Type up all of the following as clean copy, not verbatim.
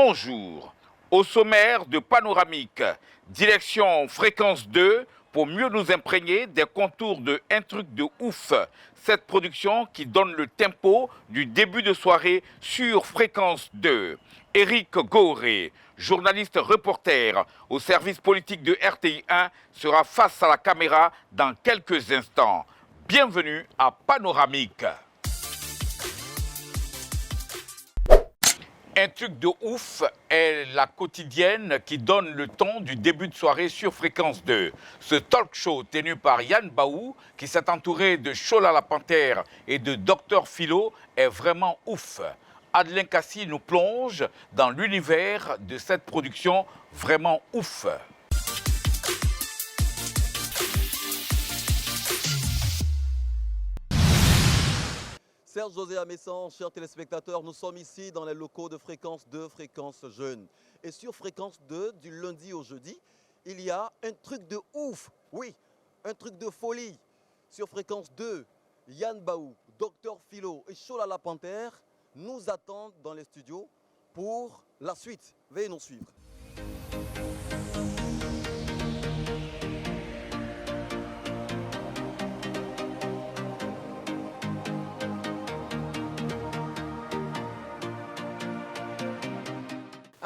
Bonjour, au sommaire de Panoramique, direction Fréquence 2 pour mieux nous imprégner des contours de Un truc de ouf. Cette production qui donne le tempo du début de soirée sur Fréquence 2. Éric Goré, journaliste reporter au service politique de RTI 1, sera face à la caméra dans quelques instants. Bienvenue à Panoramique. Un truc de ouf est la quotidienne qui donne le ton du début de soirée sur Fréquence 2. Ce talk show tenu par Yann Baou, qui s'est entouré de Chola la Panthère et de Dr Philo, est vraiment ouf. Adeline Kassi nous plonge dans l'univers de cette production vraiment ouf. Serge José Amessan, chers téléspectateurs, nous sommes ici dans les locaux de Fréquence 2, Fréquence Jeune. Et sur Fréquence 2, du lundi au jeudi, il y a un truc de ouf, oui, un truc de folie. Sur Fréquence 2, Yann Baou, Dr Philo et Chola la Panthère nous attendent dans les studios pour la suite. Veuillez nous suivre.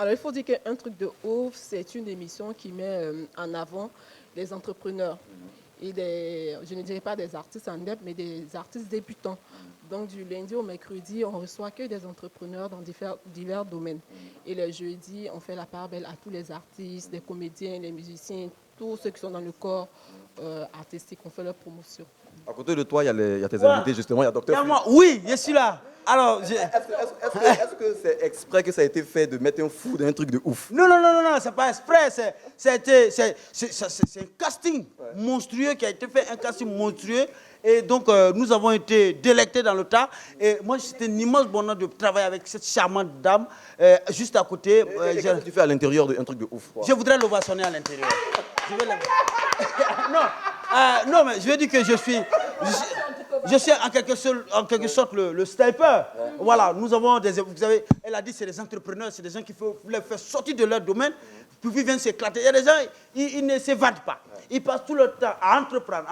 Alors, il faut dire qu'un truc de ouf, c'est une émission qui met en avant les entrepreneurs et je ne dirais pas des artistes en dep, mais des artistes débutants. Donc, du lundi au mercredi, on reçoit que des entrepreneurs dans divers domaines. Et le jeudi, on fait la part belle à tous les artistes, les comédiens, les musiciens, tous ceux qui sont dans le corps artistique. On fait leur promotion. À côté de toi, il y a tes invités, justement, il y a Dr Philo. Oui, je suis là. Alors, est-ce que c'est exprès que ça a été fait de mettre un fou dans un truc de ouf? Non, c'est pas exprès. C'est un casting monstrueux qui a été fait, un casting monstrueux. Et donc, nous avons été délectés dans le tas. Et moi, c'était un immense bonheur de travailler avec cette charmante dame juste à côté. Qu'est-ce que tu fais à l'intérieur d'un truc de ouf? Je voudrais l'ovationner à l'intérieur. Non, mais je veux dire que je suis en quelque sorte le sniper. Ouais. Voilà, nous avons vous savez, elle a dit c'est des entrepreneurs, c'est des gens qu'il faut les faire sortir de leur domaine, puis ils viennent s'éclater. Il y a des gens, ils ne s'évadent pas. Ils passent tout leur temps à entreprendre.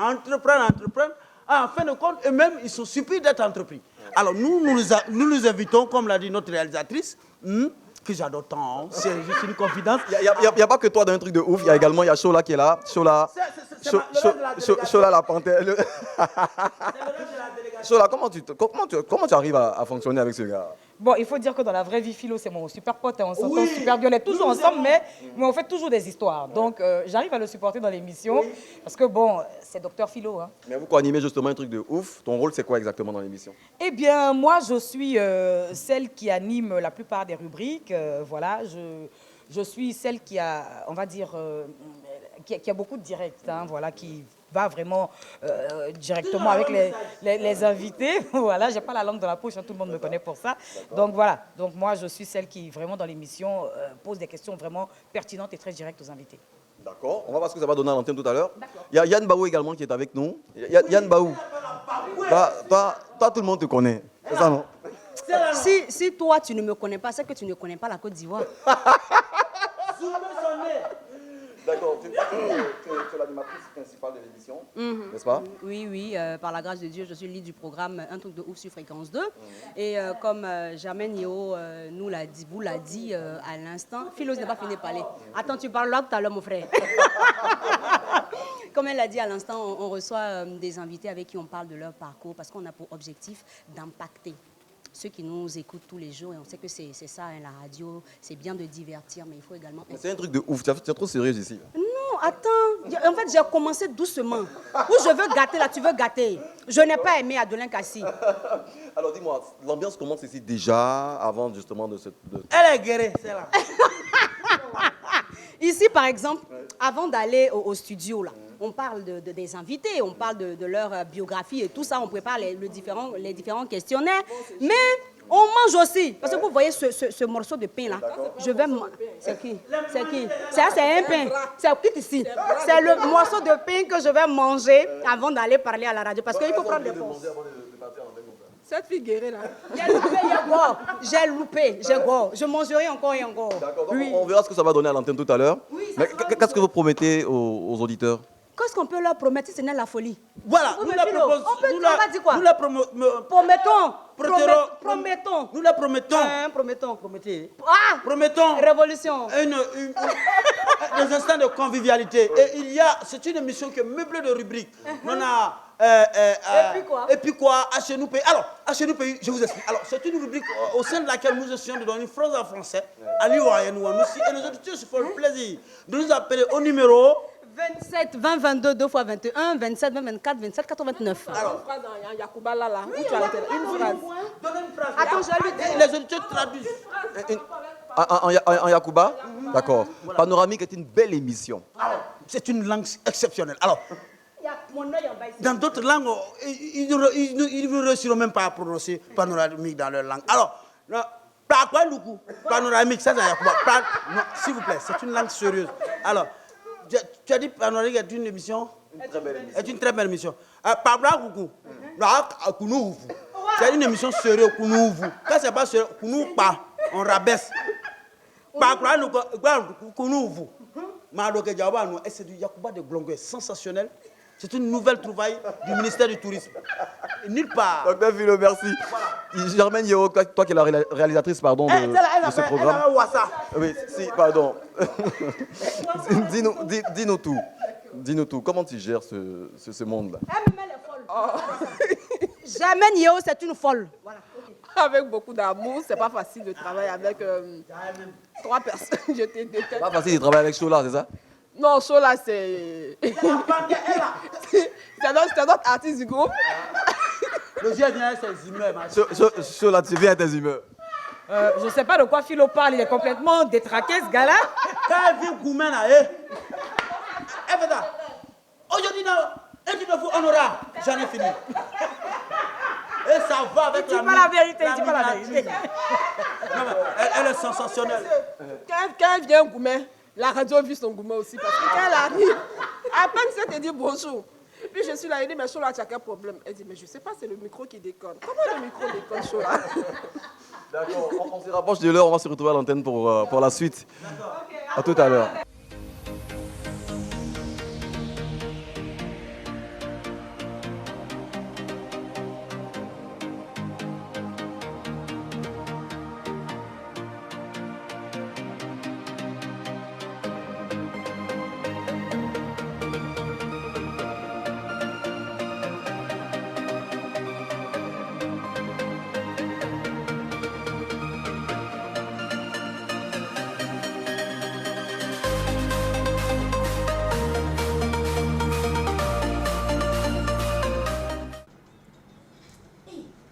En fin de compte, eux-mêmes, ils sont surpris d'être entrepris. Alors nous nous invitons, comme l'a dit notre réalisatrice, que j'adore tant, c'est juste une confidence. Il n'y a pas que toi dans un truc de ouf, il y a également Chola qui est là. Chola la Panthère. Chola, comment tu arrives à fonctionner avec ce gars? Bon, il faut dire que dans la vraie vie, Philo, c'est mon super pote, on s'entend super bien, on est toujours ensemble, mais on fait toujours des histoires. Donc, j'arrive à le supporter dans l'émission, parce que bon, c'est Dr Philo. Hein. Mais vous co-animez justement un truc de ouf, ton rôle c'est quoi exactement dans l'émission? Eh bien, moi, je suis celle qui anime la plupart des rubriques, voilà, je suis celle qui a, on va dire, qui a beaucoup de directs, hein, voilà, qui va vraiment directement avec les invités. Voilà, j'ai pas la langue dans la poche, hein, tout le monde me connaît pour ça. Donc voilà, donc moi je suis celle qui vraiment dans l'émission pose des questions vraiment pertinentes et très directes aux invités. D'accord, on va voir ce que ça va donner à l'antenne tout à l'heure. Il y a Yann Baou également qui est avec nous. Yann Baou, toi tout le monde te connaît, c'est ça non? Si toi tu ne me connais pas, c'est que tu ne connais pas la Côte d'Ivoire. D'accord, tu es l'animatrice principale de l'émission, n'est-ce pas? Oui, par la grâce de Dieu, je suis le lead du programme Un truc de ouf sur Fréquence 2. Et comme Germaine Nio vous l'a dit à l'instant, Philo n'est pas fini de parler. Attends, tu parles là tout à l'heure, mon frère. Comme elle l'a dit à l'instant, on reçoit des invités avec qui on parle de leur parcours parce qu'on a pour objectif d'impacter ceux qui nous écoutent tous les jours, et on sait que c'est ça, hein, la radio, c'est bien de divertir, mais il faut également... C'est un truc de ouf, tu es trop sérieuse ici. Non, attends, en fait j'ai commencé doucement. Où je veux gâter, là tu veux gâter. Je n'ai pas aimé Adeline Kassi. Alors dis-moi, l'ambiance commence ici déjà, avant justement de cette... Elle est guérie, c'est là. Ici par exemple, avant d'aller au studio, là, on parle des invités, on parle de leur biographie et tout ça, on prépare les différents questionnaires, mais on mange aussi. Parce que vous voyez ce morceau de pain là, je vais... C'est qui? Ça c'est un pain, c'est qui ici? C'est le morceau de pain que je vais manger avant d'aller parler à la radio, parce qu'il faut prendre des pauses. Cette fille guérie là. J'ai loupé, j'ai loupé, j'ai go. Je mangerai encore et encore. D'accord, donc on verra ce que ça va donner à l'antenne tout à l'heure. Mais qu'est-ce que vous promettez aux auditeurs? Qu'est-ce qu'on peut leur promettre si ce n'est la folie? Voilà, Oui, nous mais la Philo, proposons. on va dire quoi? Nous la Promettons. promettons. Nous la promettons. Promettons. Promettez. Ah! Promettons. Révolution. Des instants de convivialité. Et c'est une émission qui est meublée de rubriques. On a. Et puis quoi? Et puis quoi? Chez nous pays. Alors, chez nous pays, je vous explique. Alors, c'est une rubrique au sein de laquelle nous essayons de donner une phrase en français. À l'Ivoirien, et nos auditeurs se font le plaisir de nous appeler au numéro. 27 20 22 2 fois 21 27 20 24 27 89. Alors, une phrase dans Yacouba là, où tu as été là. Une phrase. Donnez une phrase. Attends, je vais lui dire. Les auditeurs traduisent. En Yacouba? D'accord. Panoramique est une belle émission. Alors, c'est une langue exceptionnelle. Alors, Il y a mon œil en bas ici. dans d'autres langues, ils ne réussiront même pas à prononcer panoramique dans leur langue. Alors, par quoi, Loukou? Panoramique, ça, c'est Yacouba. Non, s'il vous plaît, c'est une langue sérieuse. Alors, tu as dit panoramique est une émission? Est une très belle émission. Par là, Coucou. C'est une émission sérieuse, Kounouvou. Quand c'est pas sérieux, Kounou pas. On rabaisse. Par là, Kounouvou. Et c'est du Yacouba de Glongue, sensationnel. C'est une nouvelle trouvaille du ministère du Tourisme. Et nulle part. Docteur Philo, merci. Germaine Yeo, toi qui es la réalisatrice de ce programme. Oui, si, pardon. Dis-nous tout. Dis-nous tout. Comment tu gères ce monde-là? Elle est folle. Jamais Niéo, c'est une folle. Voilà. Avec beaucoup d'amour, c'est pas facile de travailler avec 3 personnes. Je te déteste. C'est pas facile de travailler avec Chola, c'est ça? Non, Chola, c'est. C'est notre artiste du groupe. Le vieux vient avec ses humeurs. Chola, tu viens à tes humeurs. Je ne sais pas de quoi Philo parle, il est complètement détraqué ce gars-là. Quand elle vient Goumen, elle fait ça. Aujourd'hui, et tu me fous, on aura. J'en ai fini. Et ça va avec Dis pas la vérité, dis pas la vérité. Non, mais elle est sensationnelle. Quand elle vient au Goumet, la radio vit son Goumet aussi. Parce que quand elle arrive, à peine ça te dit bonjour. Puis je suis là, elle dit, mais Chola, tu as quel problème? Elle dit, mais je ne sais pas, c'est le micro qui déconne. Comment le micro déconne, Chola? D'accord, on se rapproche de l'heure, on va se retrouver à l'antenne pour la suite. À tout à l'heure.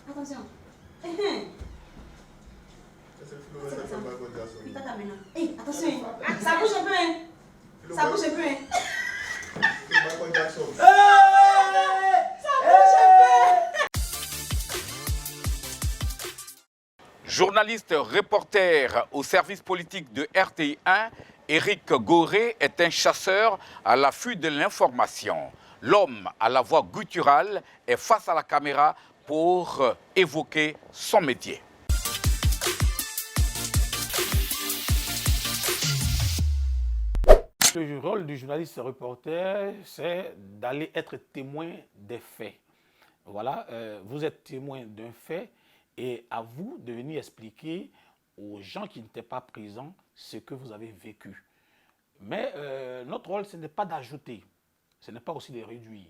Attention. Attention. Ça bouge un peu, hein. Ça bouge un peu, hein. Journaliste reporter au service politique de RTI 1, Éric Goré est un chasseur à l'affût de l'information. L'homme à la voix gutturale est face à la caméra pour évoquer son métier. Le rôle du journaliste reporter, c'est d'aller être témoin des faits. Voilà, vous êtes témoin d'un fait et à vous de venir expliquer aux gens qui n'étaient pas présents ce que vous avez vécu. Mais notre rôle, ce n'est pas d'ajouter, ce n'est pas aussi de réduire,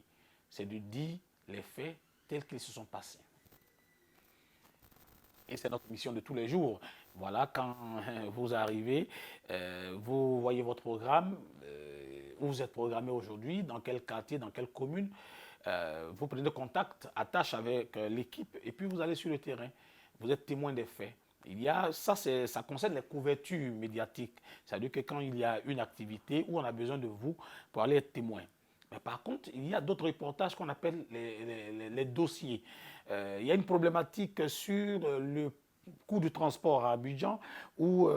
c'est de dire les faits tels qu'ils se sont passés. Et c'est notre mission de tous les jours. Voilà, quand vous arrivez, vous voyez votre programme, où vous êtes programmé aujourd'hui, dans quel quartier, dans quelle commune, vous prenez contact, attache avec l'équipe et puis vous allez sur le terrain. Vous êtes témoin des faits. Ça concerne les couvertures médiatiques. C'est-à-dire que quand il y a une activité où on a besoin de vous pour aller être témoin. Mais par contre, il y a d'autres reportages qu'on appelle les dossiers. Il y a une problématique sur le coût du transport à Abidjan où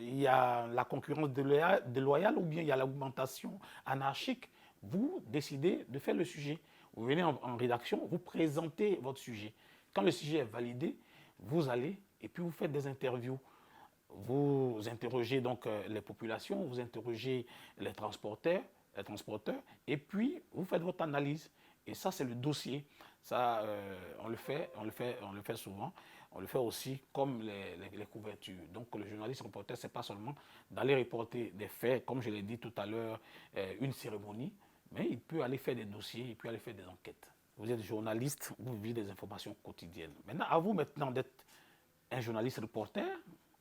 il y a la concurrence déloyale ou bien il y a l'augmentation anarchique. Vous décidez de faire le sujet. Vous venez en rédaction, vous présentez votre sujet. Quand le sujet est validé, vous allez et puis vous faites des interviews. Vous interrogez donc les populations, vous interrogez les transporteurs, et puis vous faites votre analyse. Et ça, c'est le dossier. Ça, on le fait souvent. On le fait aussi comme les couvertures. Donc, le journaliste reporter, ce n'est pas seulement d'aller reporter des faits, comme je l'ai dit tout à l'heure, une cérémonie, mais il peut aller faire des dossiers, il peut aller faire des enquêtes. Vous êtes journaliste, vous vivez des informations quotidiennes. Maintenant, à vous maintenant d'être un journaliste reporter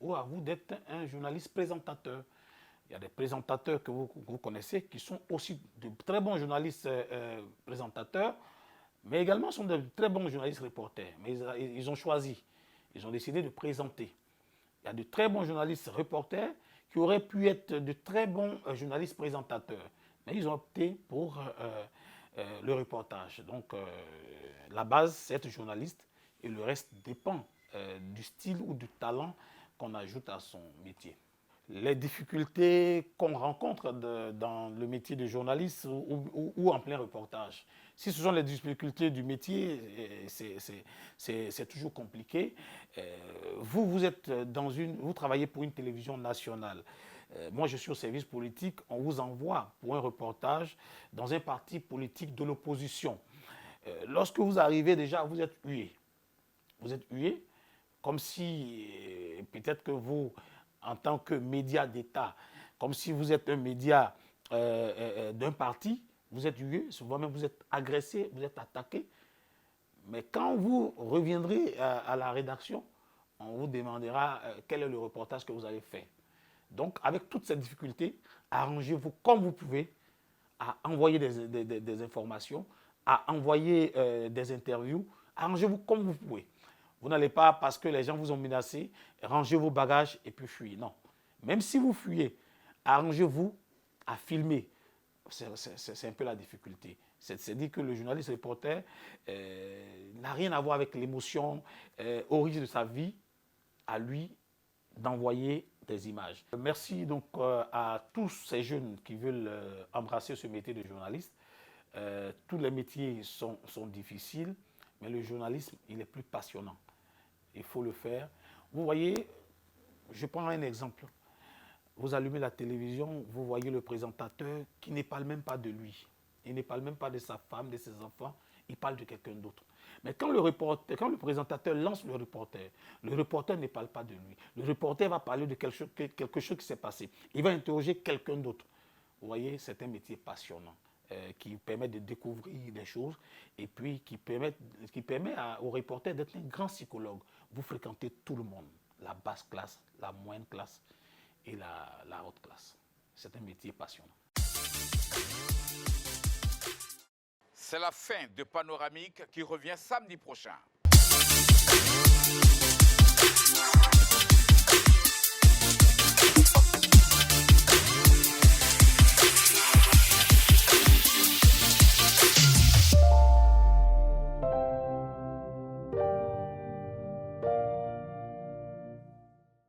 ou à vous d'être un journaliste présentateur. Il y a des présentateurs que vous connaissez qui sont aussi de très bons journalistes présentateurs, mais également sont de très bons journalistes reporters. Mais ils ont choisi, ils ont décidé de présenter. Il y a de très bons journalistes reporters qui auraient pu être de très bons journalistes présentateurs, mais ils ont opté pour le reportage. Donc la base, c'est être journaliste et le reste dépend du style ou du talent qu'on ajoute à son métier. Les difficultés qu'on rencontre dans le métier de journaliste ou en plein reportage. Si ce sont les difficultés du métier, c'est toujours compliqué. Vous travaillez pour une télévision nationale. Moi, je suis au service politique. On vous envoie pour un reportage dans un parti politique de l'opposition. Lorsque vous arrivez déjà, vous êtes hué. Vous êtes hué comme si peut-être que vous, en tant que média d'État, comme si vous êtes un média d'un parti, vous êtes hué, souvent même vous êtes agressé, vous êtes attaqué. Mais quand vous reviendrez à la rédaction, on vous demandera quel est le reportage que vous avez fait. Donc, avec toutes ces difficultés, arrangez-vous comme vous pouvez à envoyer des informations, à envoyer des interviews. Arrangez-vous comme vous pouvez. Vous n'allez pas, parce que les gens vous ont menacé, ranger vos bagages et puis fuir. Non. Même si vous fuyez, arrangez-vous à filmer. C'est un peu la difficulté. C'est-à-dire que le journaliste reporter n'a rien à voir avec l'émotion au risque de sa vie, à lui d'envoyer des images. Merci donc à tous ces jeunes qui veulent embrasser ce métier de journaliste. Tous les métiers sont difficiles, mais le journalisme, il est plus passionnant. Il faut le faire. Vous voyez, je prends un exemple. Vous allumez la télévision, vous voyez le présentateur qui ne parle même pas de lui. Il ne parle même pas de sa femme, de ses enfants. Il parle de quelqu'un d'autre. Mais quand le présentateur lance le reporter ne parle pas de lui. Le reporter va parler de quelque chose qui s'est passé. Il va interroger quelqu'un d'autre. Vous voyez, c'est un métier passionnant qui permet de découvrir des choses et puis qui permet au reporter d'être un grand psychologue. Vous fréquentez tout le monde, la basse classe, la moyenne classe et la haute classe. C'est un métier passionnant. C'est la fin de Panoramique qui revient samedi prochain.